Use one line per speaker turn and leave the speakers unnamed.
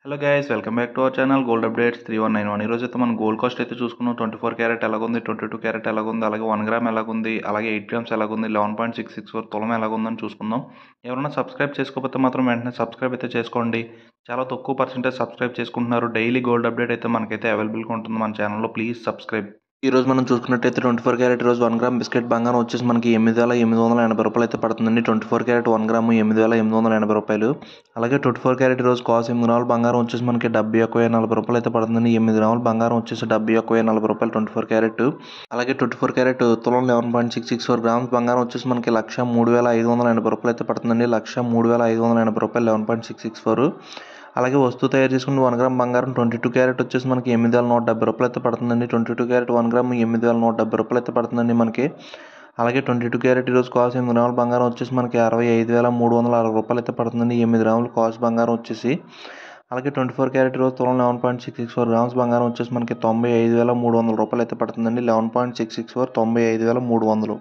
Hello guys, welcome back to our channel gold updates 3191. ఈరోజు అయితే మనం గోల్డ్ కాస్ట్ అయితే చూసుకున్నాం. 24 క్యారెట్ ఎలాగుంది, 22 క్యారెట్ ఎలాగుంది, అలాగే 1 గ్రామ్ ఎలాగుంది, అలాగే 8 గ్రామ్స్ ఎలాగుంది, 11.664 తులం ఎలాగుందని చూసుకుందాం. ఎవరైనా సబ్స్క్రైబ్ చేసుకోకపోతే మాత్రం వెంటనే సబ్స్క్రైబ్ అయితే చేసుకోండి. చాలా తక్కువ పర్సెంటేజ్ సబ్స్క్రైబ్ చేసుకుంటున్నారు. డైలీ గోల్డ్ అప్డేట్ అయితే మనకైతే అవైలబుల్గా ఉంటుంది మన ఛానల్లో. Please subscribe. ఈ రోజు మనం చూసుకున్నట్టయితే 24 క్యారెట్ రోజు 1 గ్రామ్ బిస్కెట్ బంగారం వచ్చేసి మనకి 8,880 రూపాయలు అయితే పడుతుందండి. 24 క్యారెట్ 1 గ్రాము 8,880 రూపాయలు. అలాగే 24 క్యారెట్ రోజు కాస్ట్ 8 గ్రాముల బంగారం వచ్చేసి మనకి 71,40 రూపాయలు అయితే పడుతుందండి. 8 గ్రాముల బంగారం వచ్చేసి 71,40 రూపాయలు 24 క్యారెట్. అలాగే 24 క్యారెట్ తులం 11.664 గ్రామ్స్ బంగారం వచ్చేసి మనకి 1,03,580 రూపాయలు అయితే పడుతుందండి. 1,03,580 రూపాయలు 11.664. అలాగే వస్తువు తయారు చేసుకుని 1 గ్రామ్ బంగారం 22 క్యారెట్ వచ్చేసి మనకి 8,170 రూపాయలు అయితే పడుతుందండి. 22 క్యారెట్ 1 గ్రామ్ 8,170 రూపాయలు అయితే పడుతుందండి మనకి. అలాగే 22 క్యారెట్ ఈరోజు కాస్ట్ 8 గ్రాముల బంగారం వచ్చేసి మనకి 65,360 రూపాయలు అయితే పడుతుందండి. 8 గ్రాముల కాస్ట్ బంగారం వచ్చేసి. అలాగే 24 క్యారెట్ ఈరోజు తులం 11.664 గ్రామ్స్ బంగారం వచ్చేసి మనకి 95,300 రూపాయలు అయితే పడుతుందండి. 11.664 95,300.